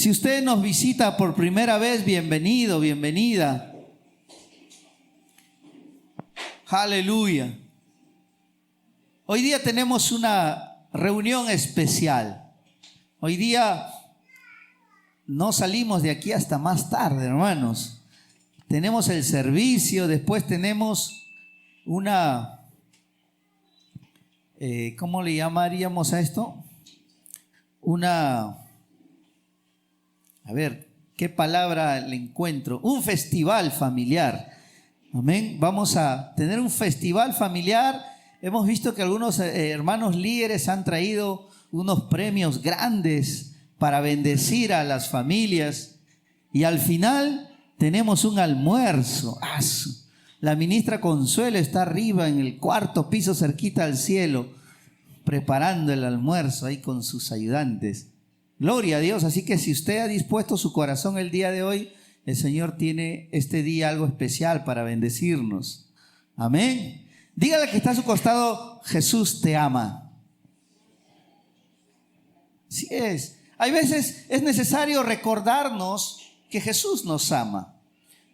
Si usted nos visita por primera vez, bienvenido, bienvenida. Aleluya. Hoy día tenemos una reunión especial. Hoy día no salimos de aquí hasta más tarde, hermanos. Tenemos el servicio, después tenemos una, ¿cómo le llamaríamos a esto? A ver, ¿qué palabra le encuentro? Un festival familiar. Amén. Vamos a tener un festival familiar. Hemos visto que algunos hermanos líderes han traído unos premios grandes para bendecir a las familias. Y al final tenemos un almuerzo. La ministra Consuelo está arriba en el cuarto piso, cerquita al cielo, preparando el almuerzo ahí con sus ayudantes. Gloria a Dios. Así que si usted ha dispuesto su corazón el día de hoy, el Señor tiene este día algo especial para bendecirnos. Amén. Dígale que está a su costado: Jesús te ama. Sí es. Hay veces es necesario recordarnos que Jesús nos ama,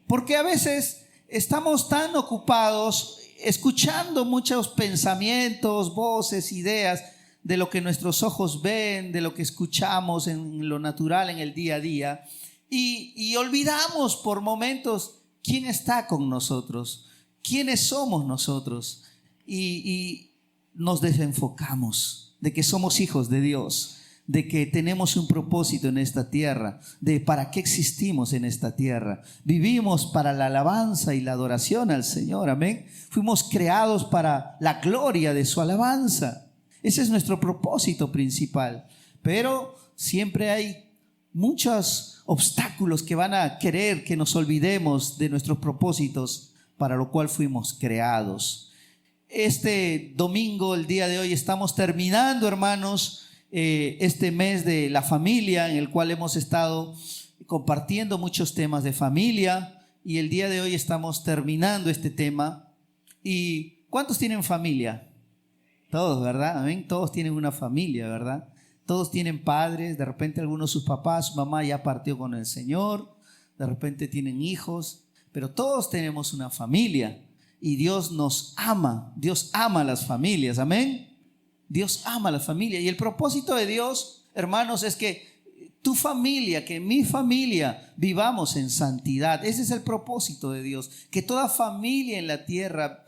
porque a veces estamos tan ocupados escuchando muchos pensamientos, voces, ideas de lo que nuestros ojos ven, de lo que escuchamos en lo natural en el día a día, y olvidamos por momentos quién está con nosotros, quiénes somos nosotros, y nos desenfocamos de que somos hijos de Dios, de que tenemos un propósito en esta tierra, de para qué existimos en esta tierra. Vivimos para la alabanza y la adoración al Señor, amén. Fuimos creados para la gloria de su alabanza. Ese es nuestro propósito principal. Pero siempre hay muchos obstáculos que van a querer que nos olvidemos de nuestros propósitos para lo cual fuimos creados. Este domingo, el día de hoy, estamos terminando, hermanos, este mes de la familia, en el cual hemos estado compartiendo muchos temas de familia, y el día de hoy estamos terminando este tema. ¿Y cuántos tienen familia? Todos, ¿verdad? Amén. Todos tienen una familia, ¿verdad? Todos tienen padres. De repente algunos sus papás, su mamá ya partió con el Señor. De repente tienen hijos. Pero todos tenemos una familia. Y Dios nos ama. Dios ama a las familias. Amén. Dios ama a la familia. Y el propósito de Dios, hermanos, es que tu familia, que mi familia, vivamos en santidad. Ese es el propósito de Dios. Que toda familia en la tierra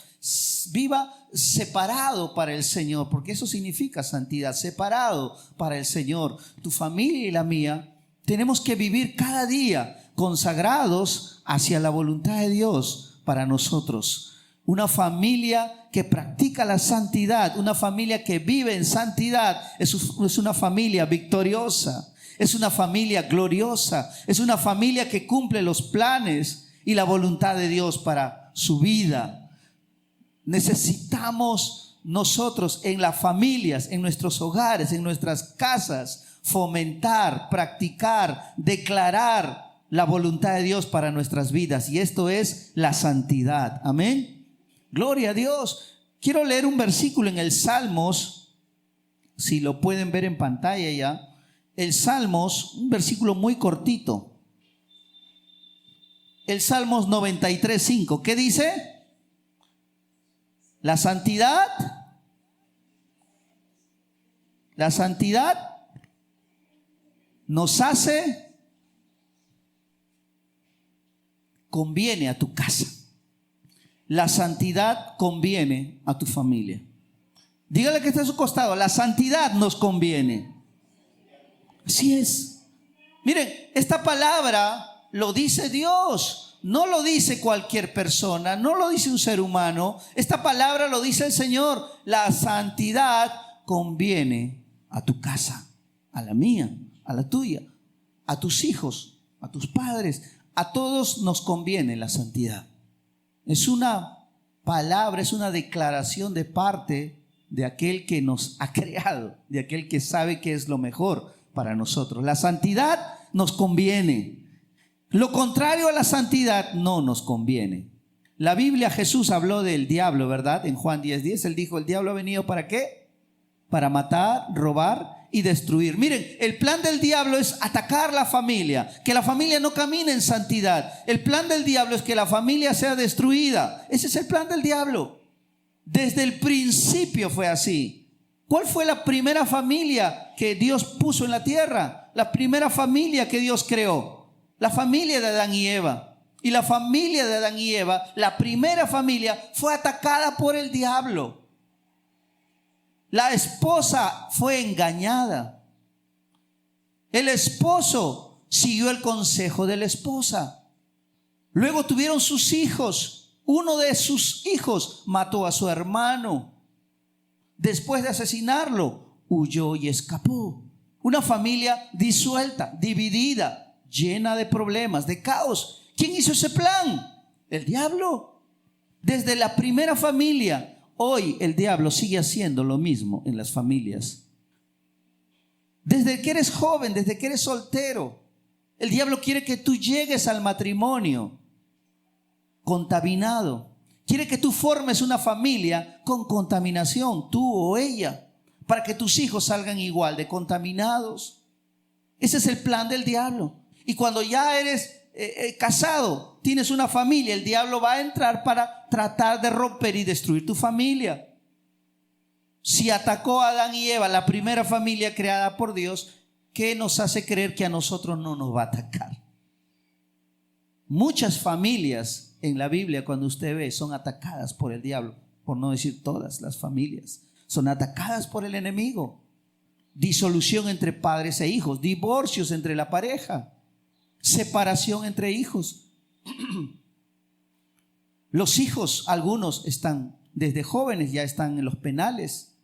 viva separado para el Señor, porque eso significa santidad, separado para el Señor. Tu familia y la mía tenemos que vivir cada día consagrados hacia la voluntad de Dios para nosotros. Una familia que practica la santidad, una familia que vive en santidad, es una familia victoriosa, es una familia gloriosa, es una familia que cumple los planes y la voluntad de Dios para su vida. Necesitamos nosotros en las familias, en nuestros hogares, en nuestras casas, fomentar, practicar, declarar la voluntad de Dios para nuestras vidas. Y esto es la santidad. Amén. Gloria a Dios. Quiero leer un versículo en el Salmos, si lo pueden ver en pantalla ya. El Salmos, un versículo muy cortito. El Salmos 93:5. ¿Qué dice? La santidad nos hace, conviene a tu casa. La santidad conviene a tu familia. Dígale que está a su costado: la santidad nos conviene. Así es. Miren, esta palabra lo dice Dios. No lo dice cualquier persona, no lo dice un ser humano. Esta palabra lo dice el Señor. La santidad conviene a tu casa, a la mía, a la tuya, a tus hijos, a tus padres. A todos nos conviene la santidad. Es una palabra, es una declaración de parte de aquel que nos ha creado, de aquel que sabe que es lo mejor para nosotros. La santidad nos conviene. Lo contrario a la santidad no nos conviene. La Biblia, Jesús habló del diablo, ¿verdad? En Juan 10:10 él dijo: el diablo ha venido ¿para qué? Para matar, robar y destruir. Miren, el plan del diablo es atacar la familia, que la familia no camine en santidad. El plan del diablo es que la familia sea destruida. Ese es el plan del diablo. Desde el principio fue así. ¿Cuál fue la primera familia que Dios puso en la tierra? La primera familia que Dios creó. La familia de Adán y Eva. Y la familia de Adán y Eva, la primera familia, fue atacada por el diablo. La esposa fue engañada. El esposo siguió el consejo de la esposa. Luego tuvieron sus hijos. Uno de sus hijos mató a su hermano. Después de asesinarlo, huyó y escapó. Una familia disuelta, dividida, llena de problemas, de caos. ¿Quién hizo ese plan? El diablo. Desde la primera familia, hoy el diablo sigue haciendo lo mismo en las familias. Desde que eres joven, desde que eres soltero, el diablo quiere que tú llegues al matrimonio contaminado. Quiere que tú formes una familia con contaminación, tú o ella, para que tus hijos salgan igual de contaminados. Ese es el plan del diablo. Y cuando ya eres casado, tienes una familia, el diablo va a entrar para tratar de romper y destruir tu familia. Si atacó a Adán y Eva, la primera familia creada por Dios, ¿qué nos hace creer que a nosotros no nos va a atacar? Muchas familias en la Biblia, cuando usted ve, son atacadas por el diablo, por no decir todas las familias, son atacadas por el enemigo. Disolución entre padres e hijos, divorcios entre la pareja, separación entre hijos. Los hijos, algunos están desde jóvenes, ya están en los penales,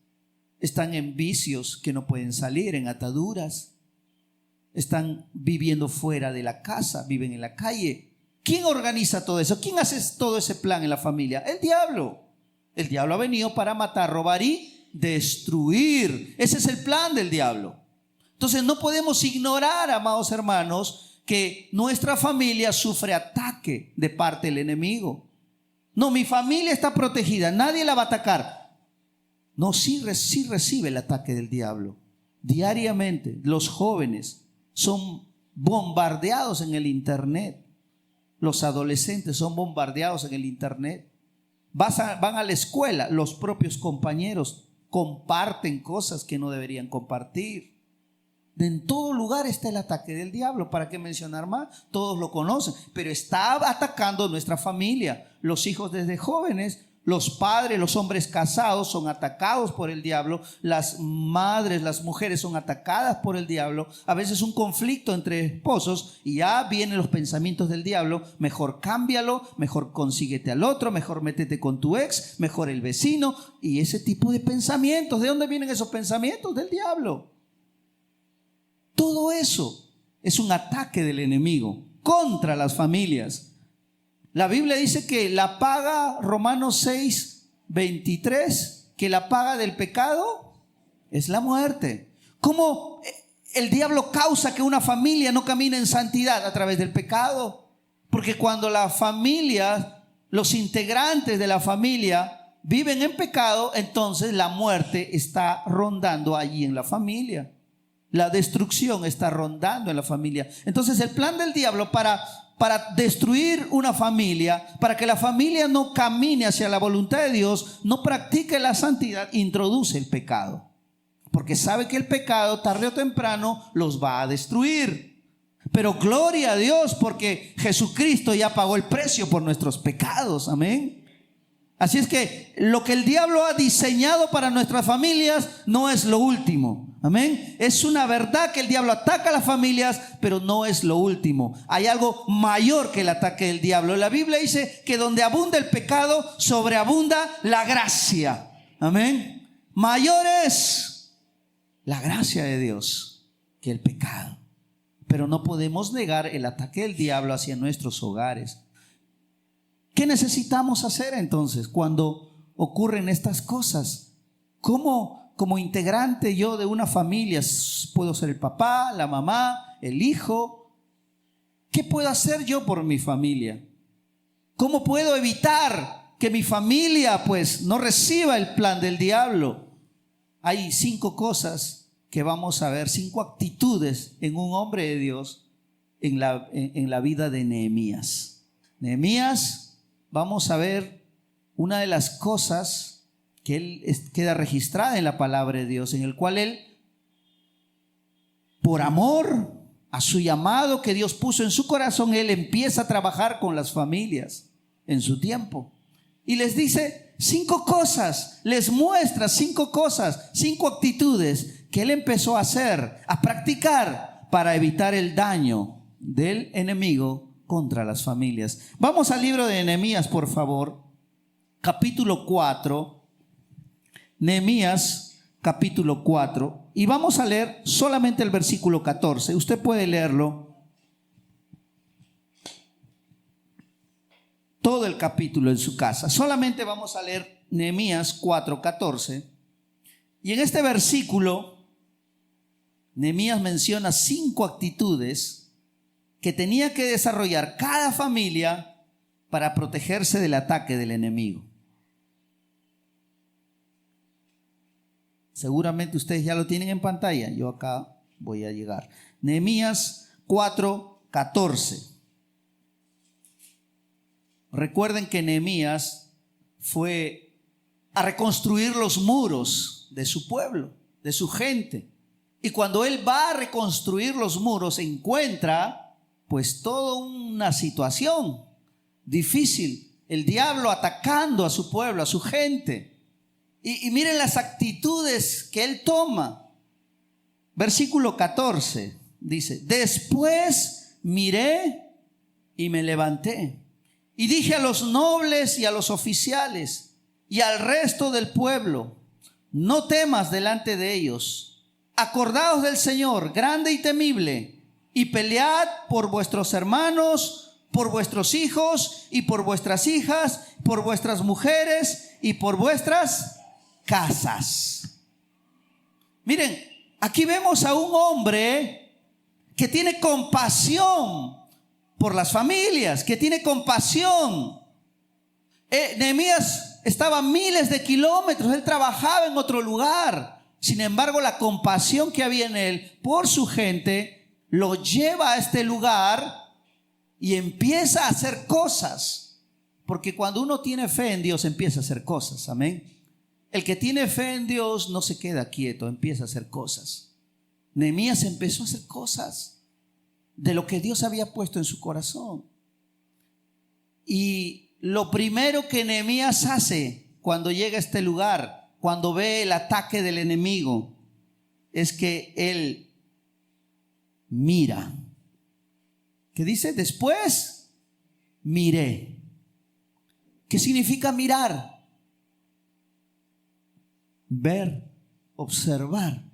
están en vicios que no pueden salir, en ataduras, están viviendo fuera de la casa, viven en la calle. ¿Quién organiza todo eso? ¿Quién hace todo ese plan en la familia? El diablo. El diablo ha venido para matar, robar y destruir. Ese es el plan del diablo. Entonces no podemos ignorar, amados hermanos, que nuestra familia sufre ataque de parte del enemigo. No, mi familia está protegida, nadie la va a atacar. No, sí recibe el ataque del diablo. Diariamente los jóvenes son bombardeados en el internet. Los adolescentes son bombardeados en el internet. Van a la escuela, los propios compañeros comparten cosas que no deberían compartir. En todo lugar está el ataque del diablo. ¿Para qué mencionar más? Todos lo conocen, pero está atacando nuestra familia. Los hijos desde jóvenes, los padres, los hombres casados son atacados por el diablo. Las madres, las mujeres son atacadas por el diablo. A veces un conflicto entre esposos y ya vienen los pensamientos del diablo. Mejor cámbialo, mejor consíguete al otro, mejor métete con tu ex, mejor el vecino. Y ese tipo de pensamientos, ¿de dónde vienen esos pensamientos? Del diablo. Todo eso es un ataque del enemigo contra las familias. La Biblia dice que la paga, Romanos 6:23, que la paga del pecado es la muerte. ¿Cómo el diablo causa que una familia no camine en santidad? A través del pecado. Porque cuando la familia, los integrantes de la familia viven en pecado, entonces la muerte está rondando allí en la familia. La destrucción está rondando en la familia. Entonces el plan del diablo para destruir una familia, para que la familia no camine hacia la voluntad de Dios, no practique la santidad, introduce el pecado. Porque sabe que el pecado tarde o temprano los va a destruir. Pero gloria a Dios, porque Jesucristo ya pagó el precio por nuestros pecados. Amén. Así es que lo que el diablo ha diseñado para nuestras familias no es lo último. Amén. Es una verdad que el diablo ataca a las familias, pero no es lo último. Hay algo mayor que el ataque del diablo. La Biblia dice que donde abunda el pecado, sobreabunda la gracia. Amén. Mayor es la gracia de Dios que el pecado. Pero no podemos negar el ataque del diablo hacia nuestros hogares. ¿Qué necesitamos hacer entonces cuando ocurren estas cosas? ¿Cómo como integrante yo de una familia puedo ser el papá, la mamá, el hijo? ¿Qué puedo hacer yo por mi familia? ¿Cómo puedo evitar que mi familia pues no reciba el plan del diablo? Hay 5 cosas que vamos a ver 5 actitudes en un hombre de Dios en la vida de Nehemías. Nehemías, vamos a ver una de las cosas que él queda registrada en la palabra de Dios, en el cual él, por amor a su llamado que Dios puso en su corazón, él empieza a trabajar con las familias en su tiempo. Y les dice 5 cosas, les muestra 5 cosas, 5 actitudes que él empezó a hacer, a practicar para evitar el daño del enemigo contra las familias. Vamos al libro de Nehemías, por favor, capítulo 4. Nehemías, capítulo 4. Y vamos a leer solamente el versículo 14. Usted puede leerlo. Todo el capítulo en su casa. Solamente vamos a leer Nehemías 4:14. Y en este versículo, Nehemías menciona 5 actitudes que tenía que desarrollar cada familia para protegerse del ataque del enemigo. Seguramente ustedes ya lo tienen en pantalla. Yo acá voy a llegar. Nehemías 4:14. Recuerden que Nehemías fue a reconstruir los muros de su pueblo, de su gente. Y cuando él va a reconstruir los muros, encuentra pues toda una situación difícil. El diablo atacando a su pueblo, a su gente. Y miren las actitudes que él toma. Versículo 14 dice: después miré y me levanté y dije a los nobles y a los oficiales y al resto del pueblo: no temas delante de ellos, acordaos del Señor grande y temible, y pelead por vuestros hermanos, por vuestros hijos y por vuestras hijas, por vuestras mujeres y por vuestras casas. Miren, aquí vemos a un hombre que tiene compasión por las familias, que tiene compasión. Nehemías estaba a miles de kilómetros, él trabajaba en otro lugar. Sin embargo, la compasión que había en él por su gente lo lleva a este lugar y empieza a hacer cosas. Porque cuando uno tiene fe en Dios, empieza a hacer cosas. Amén. El que tiene fe en Dios no se queda quieto, empieza a hacer cosas. Nehemías empezó a hacer cosas de lo que Dios había puesto en su corazón. Y lo primero que Nehemías hace cuando llega a este lugar, cuando ve el ataque del enemigo, es que él mira. ¿Qué dice? Después miré. ¿Qué significa mirar? Ver, observar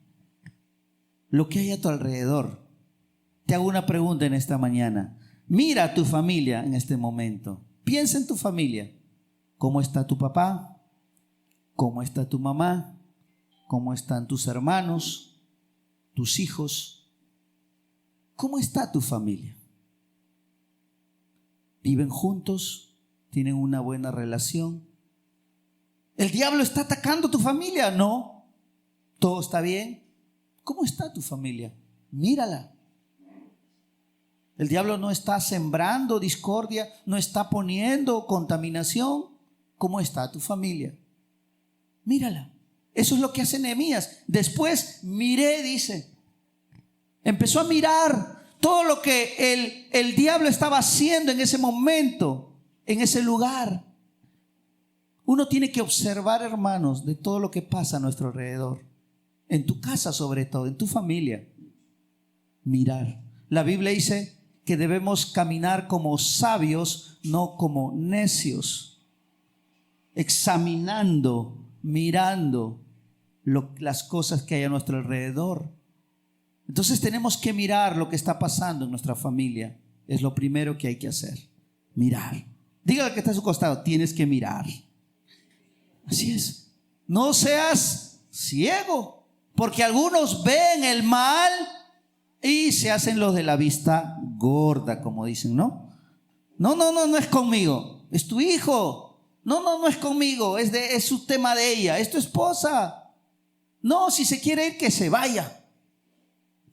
lo que hay a tu alrededor. Te hago una pregunta en esta mañana. Mira a tu familia en este momento. Piensa en tu familia. ¿Cómo está tu papá? ¿Cómo está tu mamá? ¿Cómo están tus hermanos? ¿Tus hijos? ¿Cómo está tu familia? ¿Viven juntos? ¿Tienen una buena relación? ¿El diablo está atacando tu familia? No. ¿Todo está bien? ¿Cómo está tu familia? Mírala. El diablo no está sembrando discordia, no está poniendo contaminación. ¿Cómo está tu familia? Mírala. Eso es lo que hace Nehemías. Después miré, dice. Empezó a mirar todo lo que el diablo estaba haciendo en ese momento, en ese lugar. Uno tiene que observar, hermanos, de todo lo que pasa a nuestro alrededor. En tu casa sobre todo, en tu familia. Mirar. La Biblia dice que debemos caminar como sabios, no como necios. Examinando, mirando las cosas que hay a nuestro alrededor. Entonces tenemos que mirar lo que está pasando en nuestra familia. Es lo primero que hay que hacer. Mirar. Dígale al que está a su costado, tienes que mirar. Así es. No seas ciego, porque algunos ven el mal y se hacen los de la vista gorda, como dicen, ¿no? No es conmigo, es tu hijo. No es conmigo, es su tema de ella, es tu esposa. No, si se quiere ir, que se vaya.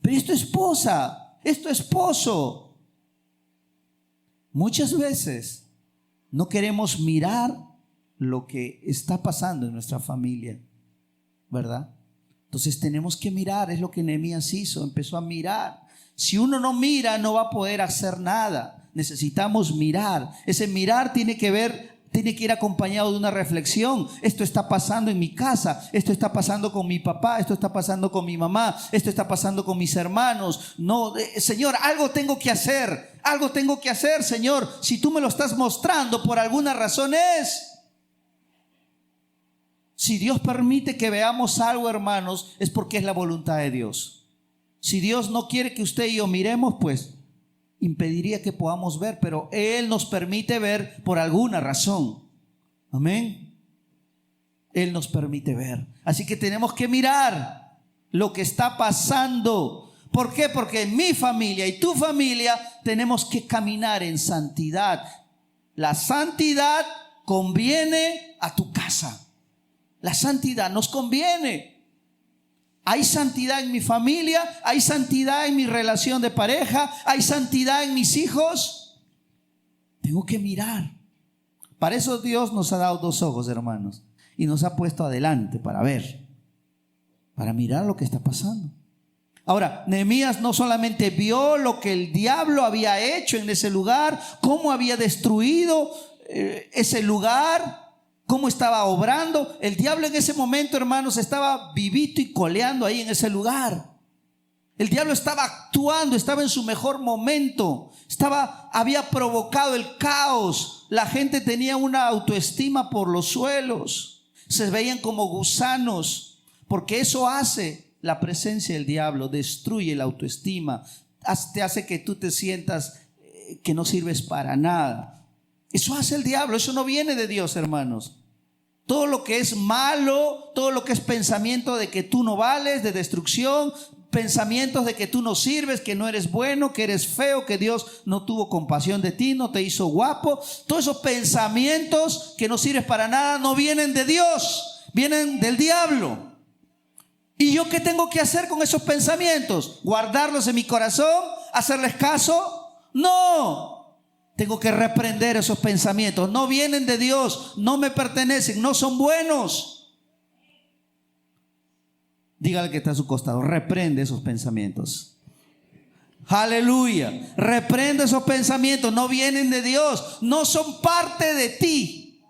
pero es tu esposa, es tu esposo. Muchas veces no queremos mirar lo que está pasando en nuestra familia, ¿verdad? Entonces tenemos que mirar, es lo que Nehemías hizo, empezó a mirar. Si uno no mira, no va a poder hacer nada. Necesitamos mirar. Ese mirar tiene que ir acompañado de una reflexión. Esto está pasando en mi casa, esto está pasando con mi papá, esto está pasando con mi mamá, esto está pasando con mis hermanos. No, Señor, algo tengo que hacer, Señor. Si tú me lo estás mostrando, por alguna razón es. Si Dios permite que veamos algo, hermanos, es porque es la voluntad de Dios. Si Dios no quiere que usted y yo miremos, pues impediría que podamos ver, pero Él nos permite ver por alguna razón. Amén. Él nos permite ver. Así que tenemos que mirar lo que está pasando. ¿Por qué? Porque en mi familia y tu familia tenemos que caminar en santidad. La santidad conviene a tu casa. La santidad nos conviene. Hay santidad en mi familia, hay santidad en mi relación de pareja, hay santidad en mis hijos. Tengo que mirar. Para eso Dios nos ha dado dos ojos, hermanos, y nos ha puesto adelante para ver, para mirar lo que está pasando. Ahora, Nehemías no solamente vio lo que el diablo había hecho en ese lugar, cómo había destruido ese lugar, cómo estaba obrando. El diablo en ese momento, hermanos, estaba vivito y coleando ahí en ese lugar. El diablo estaba actuando, estaba en su mejor momento, había provocado el caos. La gente tenía una autoestima por los suelos, se veían como gusanos, porque eso hace la presencia del diablo, destruye la autoestima, te hace que tú te sientas que no sirves para nada. Eso hace el diablo, eso no viene de Dios, hermanos. Todo lo que es malo, todo lo que es pensamiento de que tú no vales, de destrucción, pensamientos de que tú no sirves, que no eres bueno, que eres feo, que Dios no tuvo compasión de ti, no te hizo guapo. Todos esos pensamientos que no sirves para nada no vienen de Dios, vienen del diablo. ¿Y yo qué tengo que hacer con esos pensamientos? ¿Guardarlos en mi corazón? ¿Hacerles caso? No. Tengo que reprender esos pensamientos. No vienen de Dios, no me pertenecen, no son buenos. Dígale que está a su costado, reprende esos pensamientos. Aleluya. Reprende esos pensamientos, no vienen de Dios, no son parte de ti.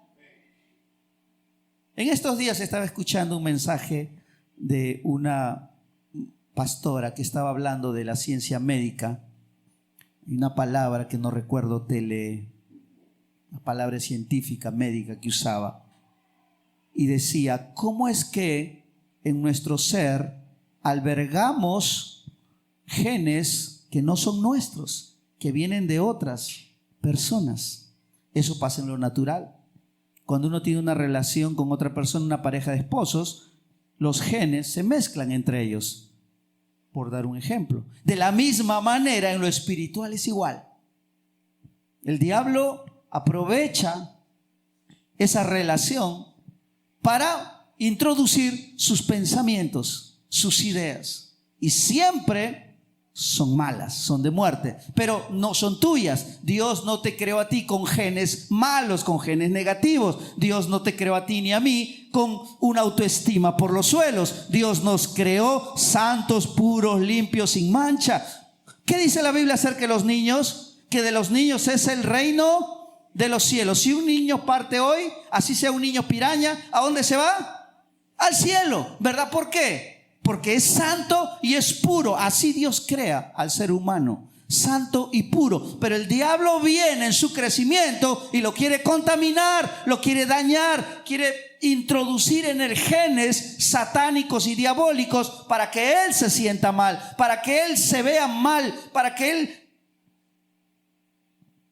En estos días estaba escuchando un mensaje de una pastora que estaba hablando de la ciencia médica. Y una palabra que no recuerdo, la palabra científica, médica que usaba. Y decía, ¿cómo es que en nuestro ser albergamos genes que no son nuestros, que vienen de otras personas? Eso pasa en lo natural. Cuando uno tiene una relación con otra persona, una pareja de esposos, los genes se mezclan entre ellos. Por dar un ejemplo. De la misma manera, en lo espiritual es igual. El diablo aprovecha esa relación para introducir sus pensamientos, sus ideas. Y siempre son malas, son de muerte, pero no son tuyas. Dios no te creó a ti con genes malos, con genes negativos. Dios no te creó a ti ni a mí con una autoestima por los suelos. Dios nos creó santos, puros, limpios, sin mancha. ¿Qué dice la Biblia acerca de los niños? Que de los niños es el reino de los cielos. Si un niño parte hoy, así sea un niño piraña, ¿a dónde se va? Al cielo, ¿verdad? ¿Por qué? Porque es santo y es puro. Así Dios crea al ser humano, santo y puro. Pero el diablo viene en su crecimiento y lo quiere contaminar, lo quiere dañar, quiere introducir en él genes satánicos y diabólicos para que él se sienta mal, para que él se vea mal, para que él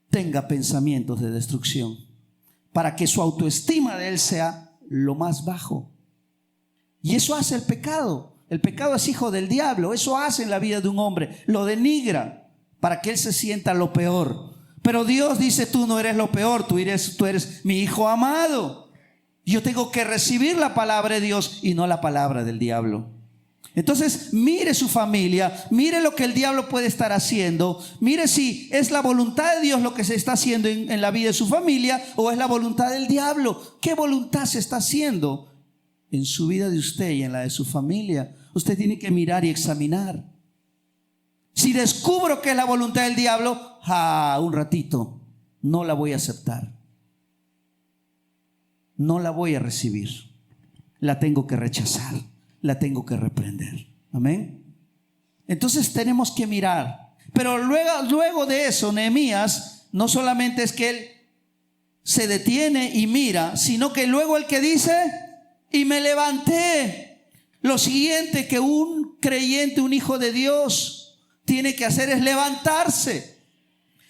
tenga pensamientos de destrucción, para que su autoestima de él sea lo más bajo. Y eso hace el pecado. El pecado es hijo del diablo. Eso hace en la vida de un hombre. Lo denigra para que él se sienta lo peor. Pero Dios dice, tú no eres lo peor, tú eres mi hijo amado. Yo tengo que recibir la palabra de Dios y no la palabra del diablo. Entonces, mire su familia, mire lo que el diablo puede estar haciendo, mire si es la voluntad de Dios lo que se está haciendo en la vida de su familia o es la voluntad del diablo. ¿Qué voluntad se está haciendo en su vida de usted y en la de su familia? Usted tiene que mirar y examinar. Si descubro que es la voluntad del diablo, un ratito, no la voy a aceptar. No la voy a recibir. La tengo que rechazar. La tengo que reprender. Amén. Entonces tenemos que mirar. Pero luego de eso, Nehemías no solamente es que él se detiene y mira, sino que luego el que dice, y me levanté. Lo siguiente que un creyente, un hijo de Dios tiene que hacer es levantarse.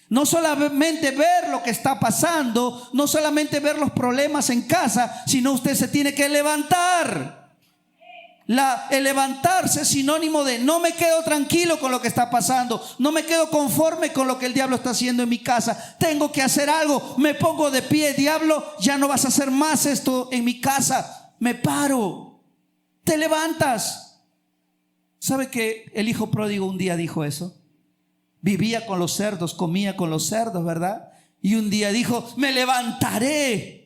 No solamente ver lo que está pasando, no solamente ver los problemas en casa, sino usted se tiene que levantar. El levantarse es sinónimo de no me quedo tranquilo con lo que está pasando, no me quedo conforme con lo que el diablo está haciendo en mi casa, tengo que hacer algo, me pongo de pie. Diablo, ya no vas a hacer más esto en mi casa, me paro, te levantas. ¿Sabe que el hijo pródigo un día dijo eso? Vivía con los cerdos, comía con los cerdos, ¿verdad? Y un día dijo, me levantaré.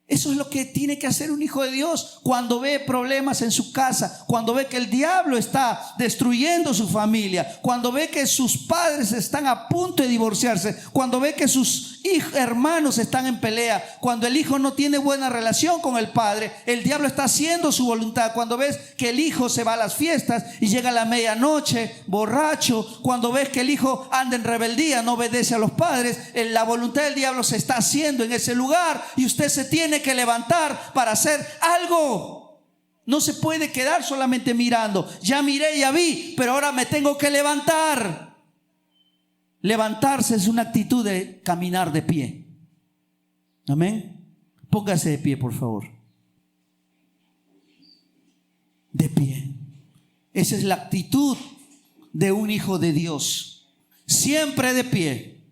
Eso es lo que tiene que hacer un hijo de Dios cuando ve problemas en su casa, cuando ve que el diablo está destruyendo su familia, cuando ve que sus padres están a punto de divorciarse, cuando ve que sus hermanos están en pelea, cuando el hijo no tiene buena relación con el padre, el diablo está haciendo su voluntad. Cuando ves que el hijo se va a las fiestas y llega a la medianoche borracho, cuando ves que el hijo anda en rebeldía, no obedece a los padres, la voluntad del diablo se está haciendo en ese lugar y usted se tiene que levantar para hacer algo. No se puede quedar solamente mirando. Ya miré, ya vi, pero ahora me tengo que levantar. Levantarse es una actitud de caminar de pie. Amén. Póngase de pie, por favor. De pie. Esa es la actitud de un hijo de Dios. Siempre de pie.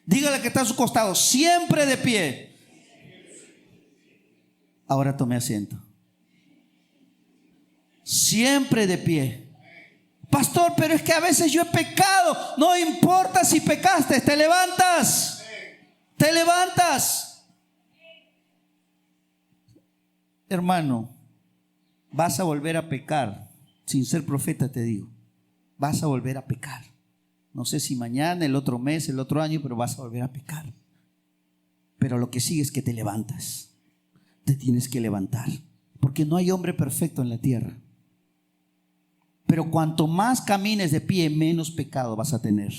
Dígale que está a su costado, siempre de pie. Ahora tome asiento. Siempre de pie. Pastor, pero es que a veces yo he pecado. No importa si pecaste, te levantas. Te levantas. Hermano, vas a volver a pecar. Sin ser profeta te digo, vas a volver a pecar. No sé si mañana, el otro mes, el otro año, pero vas a volver a pecar. Pero lo que sigue es que te levantas. Te tienes que levantar, porque no hay hombre perfecto en la tierra. Pero cuanto más camines de pie, menos pecado vas a tener.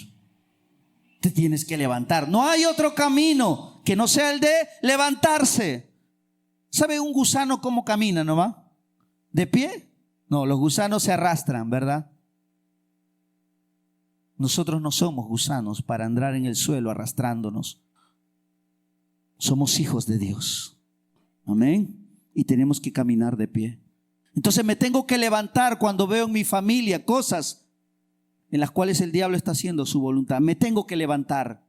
Te tienes que levantar. No hay otro camino que no sea el de levantarse. ¿Sabe un gusano cómo camina, no va? ¿De pie? No, los gusanos se arrastran, ¿verdad? Nosotros no somos gusanos para andar en el suelo arrastrándonos. Somos hijos de Dios. Amén. Y tenemos que caminar de pie. Entonces me tengo que levantar cuando veo en mi familia cosas en las cuales el diablo está haciendo su voluntad. Me tengo que levantar.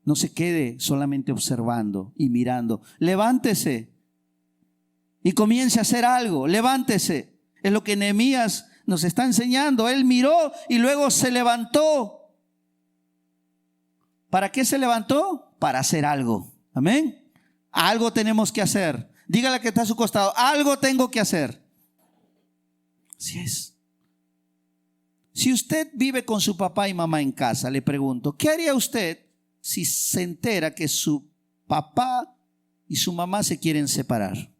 No se quede solamente observando y mirando. Levántese y comience a hacer algo. Levántese. Es lo que Nehemías nos está enseñando. Él miró y luego se levantó. ¿Para qué se levantó? Para hacer algo. Amén. Algo tenemos que hacer. Dígale que está a su costado, algo tengo que hacer. Así es. Si usted vive con su papá y mamá en casa, le pregunto, ¿qué haría usted si se entera que su papá y su mamá se quieren separar?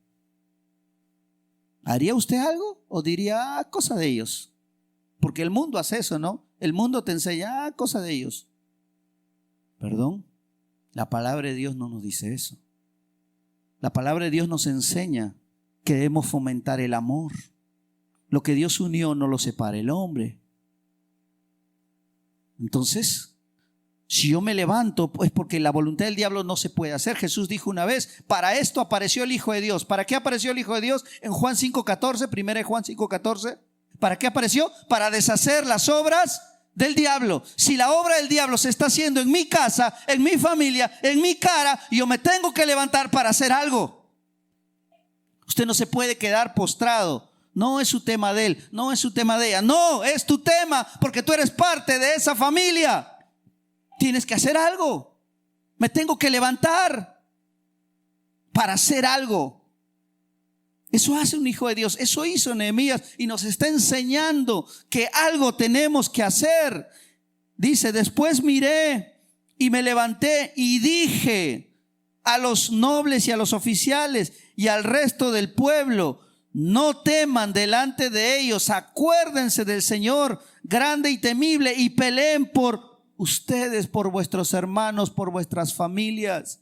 ¿Haría usted algo? ¿O diría, cosa de ellos? Porque el mundo hace eso, ¿no? El mundo te enseña, cosa de ellos. Perdón, la palabra de Dios no nos dice eso. La palabra de Dios nos enseña que debemos fomentar el amor. Lo que Dios unió no lo separa el hombre. Entonces, si yo me levanto, pues porque la voluntad del diablo no se puede hacer. Jesús dijo una vez, para esto apareció el Hijo de Dios. ¿Para qué apareció el Hijo de Dios? En Juan 5:14, 1 Juan 5:14. ¿Para qué apareció? Para deshacer las obras del diablo. Si la obra del diablo se está haciendo en mi casa, en mi familia, en mi cara, yo me tengo que levantar para hacer algo. Usted no se puede quedar postrado. No es su tema de él, no es su tema de ella. No, es tu tema porque tú eres parte de esa familia. Tienes que hacer algo. Me tengo que levantar para hacer algo. Eso hace un hijo de Dios. Eso hizo Nehemías y nos está enseñando que algo tenemos que hacer. Dice, después miré y me levanté y dije a los nobles y a los oficiales y al resto del pueblo: no teman delante de ellos, acuérdense del Señor grande y temible y peleen por ustedes, por vuestros hermanos, por vuestras familias.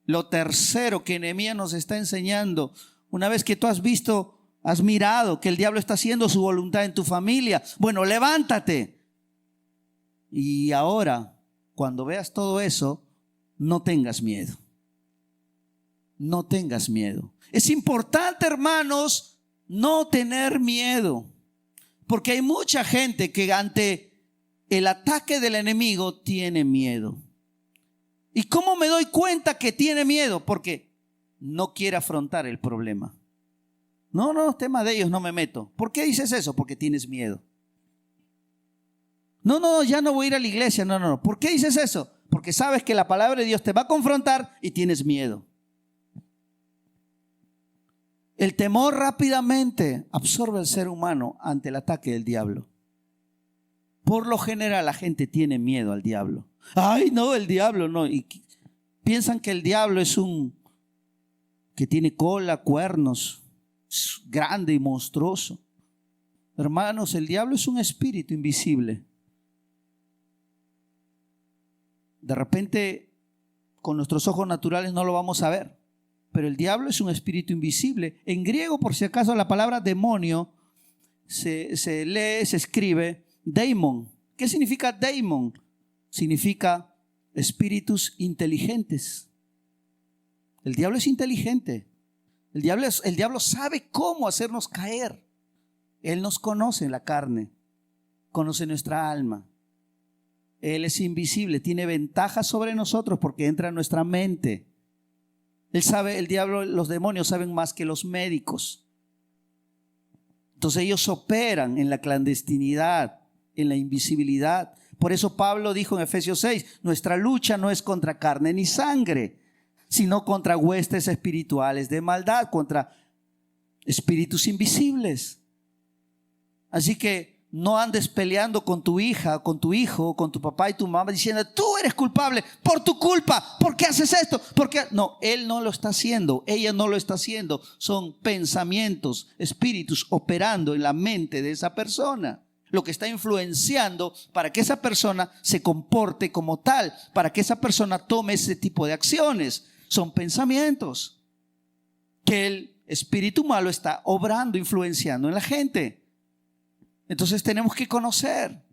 Lo tercero que Nehemías nos está enseñando, una vez que tú has visto, has mirado que el diablo está haciendo su voluntad en tu familia, bueno, levántate. Y ahora, cuando veas todo eso, no tengas miedo. No tengas miedo. Es importante, hermanos, no tener miedo, porque hay mucha gente que ante el ataque del enemigo tiene miedo. ¿Y cómo me doy cuenta que tiene miedo? Porque no quiere afrontar el problema. No, tema de ellos, no me meto. ¿Por qué dices eso? Porque tienes miedo. No, ya no voy a ir a la iglesia. No. ¿Por qué dices eso? Porque sabes que la palabra de Dios te va a confrontar y tienes miedo. El temor rápidamente absorbe al ser humano ante el ataque del diablo. Por lo general la gente tiene miedo al diablo. Ay, no, el diablo no. Y piensan que el diablo es que tiene cola, cuernos, es grande y monstruoso. Hermanos, el diablo es un espíritu invisible. De repente, con nuestros ojos naturales no lo vamos a ver, pero el diablo es un espíritu invisible. En griego, por si acaso, la palabra demonio se escribe daimon. ¿Qué significa daimon? Significa espíritus inteligentes. El diablo es inteligente. El diablo sabe cómo hacernos caer. Él nos conoce en la carne, conoce nuestra alma. Él es invisible, tiene ventaja sobre nosotros porque entra en nuestra mente. Él sabe, el diablo, los demonios saben más que los médicos. Entonces ellos operan en la clandestinidad, en la invisibilidad. Por eso Pablo dijo en Efesios 6, nuestra lucha no es contra carne ni sangre, sino contra huestes espirituales de maldad, contra espíritus invisibles. Así que no andes peleando con tu hija, con tu hijo, con tu papá y tu mamá diciendo: tú eres culpable por tu culpa, ¿por qué haces esto? No, él no lo está haciendo, ella no lo está haciendo. Son pensamientos, espíritus operando en la mente de esa persona, lo que está influenciando para que esa persona se comporte como tal, para que esa persona tome ese tipo de acciones. Son pensamientos que el espíritu malo está obrando, influenciando en la gente. Entonces tenemos que conocer.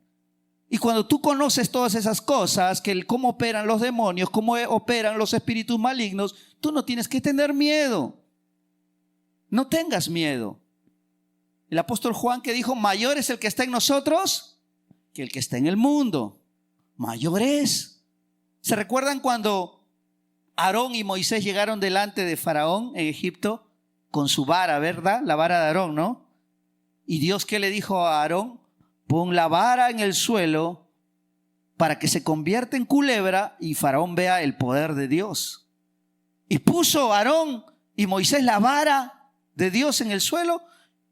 Y cuando tú conoces todas esas cosas, cómo operan los demonios, cómo operan los espíritus malignos, tú no tienes que tener miedo. No tengas miedo. El apóstol Juan, que dijo: mayor es el que está en nosotros que el que está en el mundo. Mayor es. ¿Se recuerdan cuando Aarón y Moisés llegaron delante de Faraón en Egipto con su vara, verdad? La vara de Aarón, ¿no? Y Dios, ¿qué le dijo a Aarón? Pon la vara en el suelo para que se convierta en culebra y Faraón vea el poder de Dios. Y puso Aarón y Moisés la vara de Dios en el suelo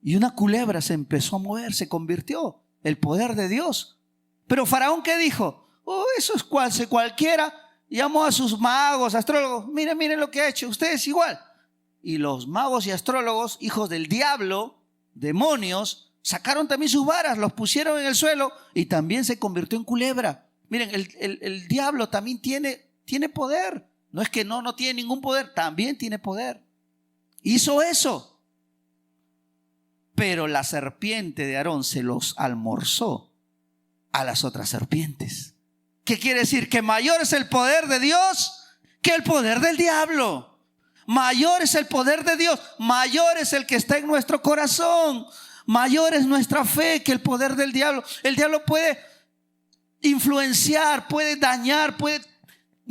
y una culebra se empezó a mover, se convirtió, el poder de Dios. Pero Faraón, ¿qué dijo? Eso es cualquiera. Llamó a sus magos, astrólogos: miren lo que ha hecho, ustedes igual. Y los magos y astrólogos, hijos del diablo, demonios, sacaron también sus varas, los pusieron en el suelo y también se convirtió en culebra. Miren, el diablo también tiene poder. No es que no tiene ningún poder, también tiene poder. Hizo eso. Pero la serpiente de Aarón se los almorzó a las otras serpientes. ¿Qué quiere decir? Que mayor es el poder de Dios que el poder del diablo. Mayor es el poder de Dios, mayor es el que está en nuestro corazón, mayor es nuestra fe que el poder del diablo. El diablo puede influenciar, puede dañar, puede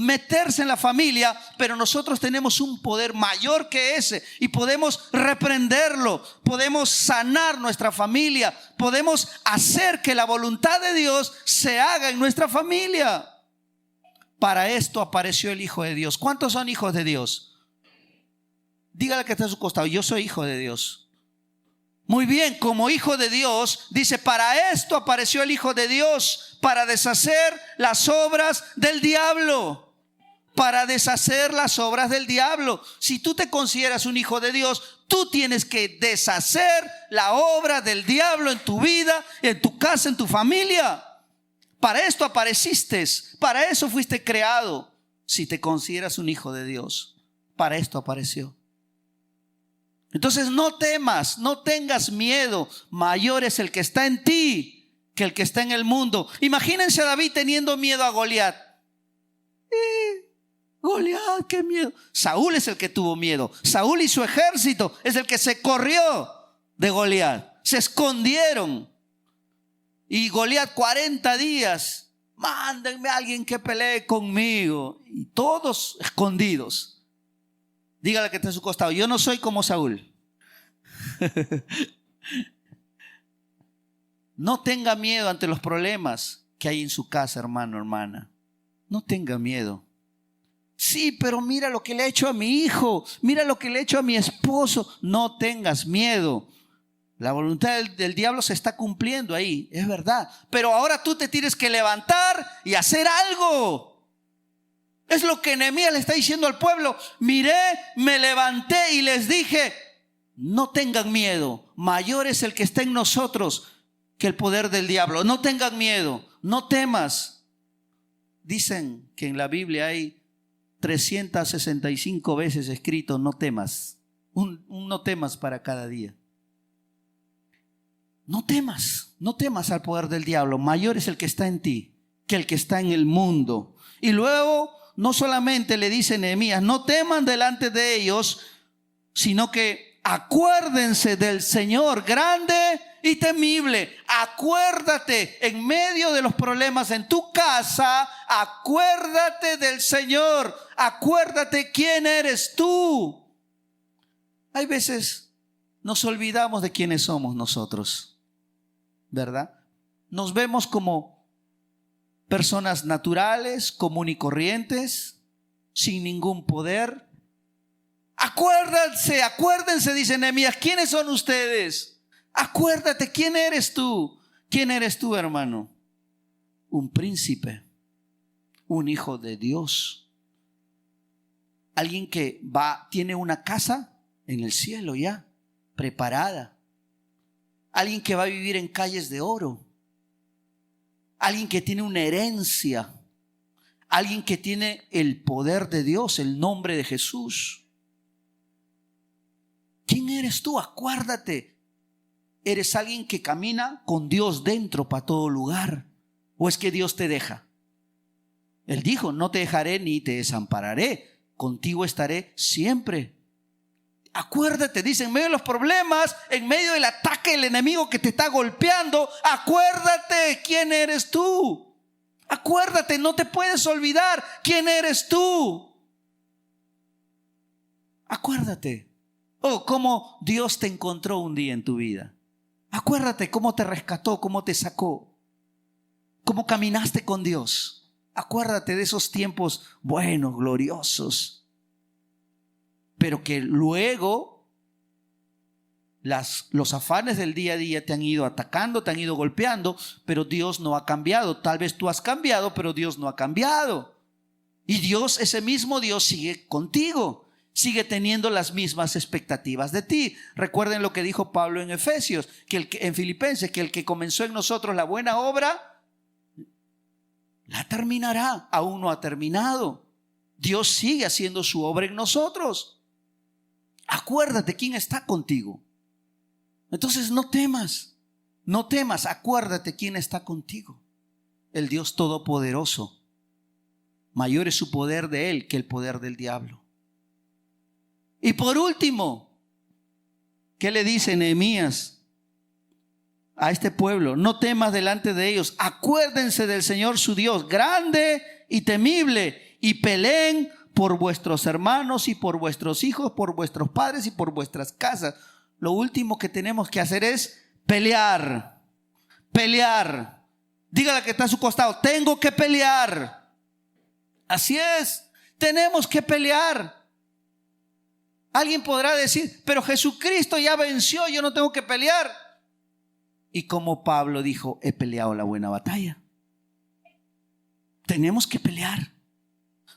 meterse en la familia, pero nosotros tenemos un poder mayor que ese y podemos reprenderlo, podemos sanar nuestra familia, podemos hacer que la voluntad de Dios se haga en nuestra familia. Para esto apareció el Hijo de Dios. ¿Cuántos son hijos de Dios? Dígale que está a su costado: yo soy hijo de Dios. Muy bien, como hijo de Dios, dice, para esto apareció el Hijo de Dios, para deshacer las obras del diablo. Para deshacer las obras del diablo. Si tú te consideras un hijo de Dios, tú tienes que deshacer la obra del diablo en tu vida, en tu casa, en tu familia. Para esto apareciste, para eso fuiste creado. Si te consideras un hijo de Dios, para esto apareció. Entonces no temas, no tengas miedo. Mayor es el que está en ti que el que está en el mundo. Imagínense a David teniendo miedo a Goliat. Goliat, qué miedo. Saúl es el que tuvo miedo. Saúl y su ejército es el que se corrió de Goliat. Se escondieron. Y Goliat 40 días. Mándenme a alguien que pelee conmigo. Y todos escondidos. Dígale que está a su costado: yo no soy como Saúl. No tenga miedo ante los problemas que hay en su casa, hermano, hermana. No tenga miedo. Sí, pero mira lo que le he hecho a mi hijo. Mira lo que le he hecho a mi esposo. No tengas miedo. La voluntad del diablo se está cumpliendo ahí, es verdad. Pero ahora tú te tienes que levantar y hacer algo. Es lo que Nehemías le está diciendo al pueblo. Miré, me levanté y les dije: no tengan miedo. Mayor es el que está en nosotros que el poder del diablo. No tengan miedo, no temas. Dicen que en la Biblia hay 365 veces escrito no temas. Un no temas para cada día. No temas, no temas al poder del diablo. Mayor es el que está en ti que el que está en el mundo. Y luego no solamente le dice Nehemías: no teman delante de ellos, sino que acuérdense del Señor grande y temible. Acuérdate en medio de los problemas en tu casa. Acuérdate del Señor. Acuérdate quién eres tú. Hay veces nos olvidamos de quiénes somos nosotros, ¿verdad? Nos vemos como personas naturales, común y corrientes, sin ningún poder. Acuérdense, dice Nehemías, ¿quiénes son ustedes? Acuérdate, ¿quién eres tú? ¿Quién eres tú, hermano? Un príncipe, un hijo de Dios, alguien que tiene una casa en el cielo ya, preparada, alguien que va a vivir en calles de oro, alguien que tiene una herencia, alguien que tiene el poder de Dios, el nombre de Jesús. ¿Quién eres tú? Acuérdate. ¿Eres alguien que camina con Dios dentro para todo lugar? ¿O es que Dios te deja? Él dijo: no te dejaré ni te desampararé, contigo estaré siempre. Acuérdate, dice, en medio de los problemas, en medio del ataque del enemigo que te está golpeando, acuérdate quién eres tú. Acuérdate, no te puedes olvidar quién eres tú. Acuérdate. Oh, cómo Dios te encontró un día en tu vida. Acuérdate cómo te rescató, cómo te sacó, cómo caminaste con Dios. Acuérdate de esos tiempos buenos, gloriosos, pero que luego los afanes del día a día te han ido atacando, te han ido golpeando, pero Dios no ha cambiado. Tal vez tú has cambiado, pero Dios no ha cambiado. Y Dios, ese mismo Dios, sigue contigo. Sigue teniendo las mismas expectativas de ti. Recuerden lo que dijo Pablo en Efesios, en Filipenses, que el que comenzó en nosotros la buena obra, la terminará. Aún no ha terminado. Dios sigue haciendo su obra en nosotros. Acuérdate quién está contigo. Entonces no temas, acuérdate quién está contigo. El Dios Todopoderoso. Mayor es su poder de Él que el poder del diablo. Y por último, ¿qué le dice Nehemías a este pueblo? No temas delante de ellos. Acuérdense del Señor su Dios, grande y temible, y peleen por vuestros hermanos y por vuestros hijos, por vuestros padres y por vuestras casas. Lo último que tenemos que hacer es pelear. Pelear. Dígale que está a su costado: tengo que pelear. Así es, tenemos que pelear. Alguien podrá decir: pero Jesucristo ya venció, yo no tengo que pelear. Y como Pablo dijo: he peleado la buena batalla. Tenemos que pelear.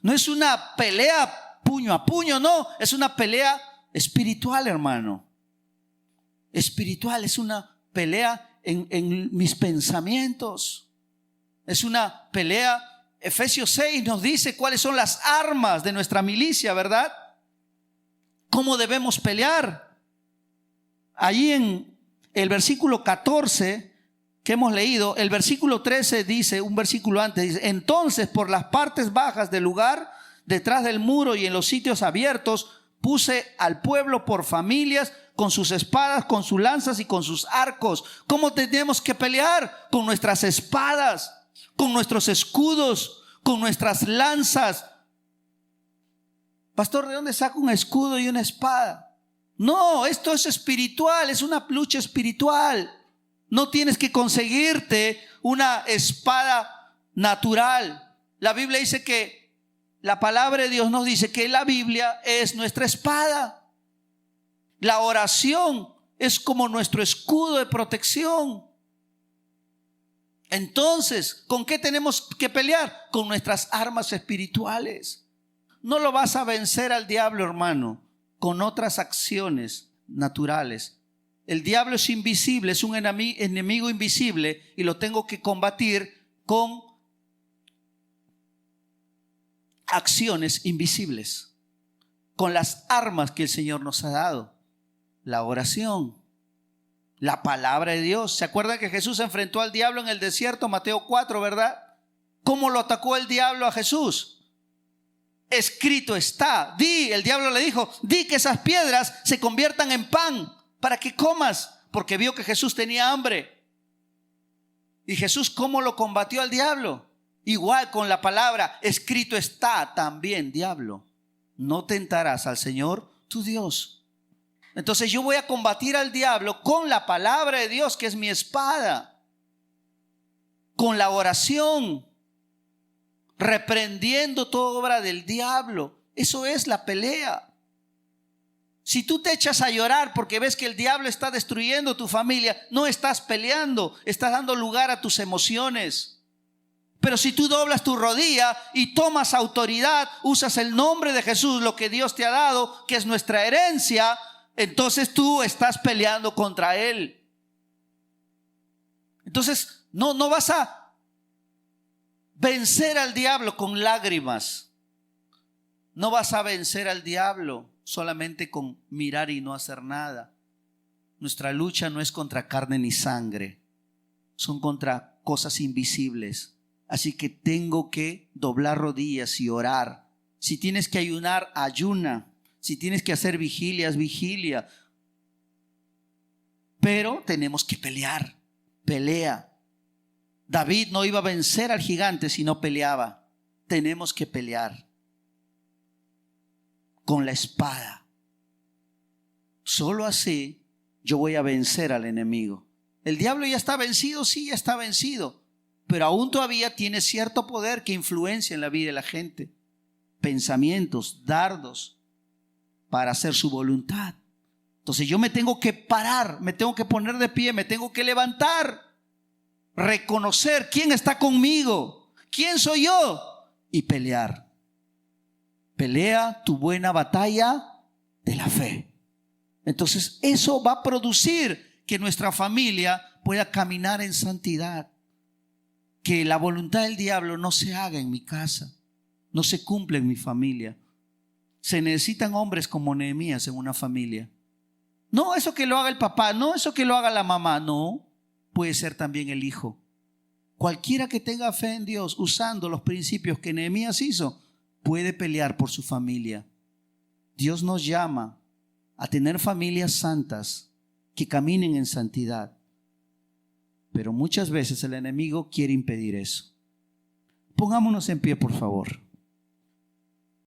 No es una pelea puño a puño, no, es una pelea espiritual, hermano. Espiritual, es una pelea en mis pensamientos. Es una pelea. Efesios 6 nos dice cuáles son las armas de nuestra milicia, ¿verdad? ¿Cómo debemos pelear? Allí en el versículo 14 que hemos leído, el versículo 13 dice, un versículo antes, dice: entonces por las partes bajas del lugar, detrás del muro y en los sitios abiertos, puse al pueblo por familias, con sus espadas, con sus lanzas y con sus arcos. ¿Cómo tenemos que pelear? Con nuestras espadas, con nuestros escudos, con nuestras lanzas. Pastor, ¿de dónde saco un escudo y una espada? No, esto es espiritual, es una lucha espiritual. No tienes que conseguirte una espada natural. La Biblia dice que, la palabra de Dios nos dice que la Biblia es nuestra espada. La oración es como nuestro escudo de protección. Entonces, ¿con qué tenemos que pelear? Con nuestras armas espirituales. No lo vas a vencer al diablo, hermano, con otras acciones naturales. El diablo es invisible, es un enemigo invisible, y lo tengo que combatir con acciones invisibles, con las armas que el Señor nos ha dado. La oración, la palabra de Dios. ¿Se acuerdan que Jesús enfrentó al diablo en el desierto? Mateo 4, ¿verdad? ¿Cómo lo atacó el diablo a Jesús? Escrito está. El diablo le dijo: di que esas piedras se conviertan en pan para que comas, porque vio que Jesús tenía hambre. Y Jesús, ¿cómo lo combatió al diablo? Igual, con la palabra: escrito está también, diablo, no tentarás al Señor tu Dios. Entonces yo voy a combatir al diablo con la palabra de Dios, que es mi espada, con la oración, reprendiendo toda obra del diablo. Eso es la pelea. Si tú te echas a llorar porque ves que el diablo está destruyendo tu familia, no estás peleando, estás dando lugar a tus emociones. Pero si tú doblas tu rodilla y tomas autoridad, usas el nombre de Jesús, lo que Dios te ha dado, que es nuestra herencia, entonces tú estás peleando contra él. Entonces no vas a vencer al diablo con lágrimas. No vas a vencer al diablo solamente con mirar y no hacer nada. Nuestra lucha no es contra carne ni sangre, son contra cosas invisibles. Así que tengo que doblar rodillas y orar. Si tienes que ayunar, ayuna. Si tienes que hacer vigilias, vigilia. Pero tenemos que pelear. Pelea. David no iba a vencer al gigante si no peleaba. Tenemos que pelear con la espada. Solo así yo voy a vencer al enemigo. El diablo ya está vencido, sí, ya está vencido, pero aún todavía tiene cierto poder que influencia en la vida de la gente. Pensamientos, dardos para hacer su voluntad. Entonces yo me tengo que parar, me tengo que poner de pie, me tengo que levantar, reconocer quién está conmigo, quién soy yo, y pelear. Pelea tu buena batalla de la fe. Entonces eso va a producir que nuestra familia pueda caminar en santidad. Que la voluntad del diablo no se haga en mi casa, no se cumple en mi familia. Se necesitan hombres como Nehemías en una familia. No eso que lo haga el papá, no eso que lo haga la mamá, no. Puede ser también el hijo. Cualquiera que tenga fe en Dios, usando los principios que Nehemías hizo, puede pelear por su familia. Dios nos llama a tener familias santas que caminen en santidad. Pero muchas veces el enemigo quiere impedir eso. Pongámonos en pie, por favor.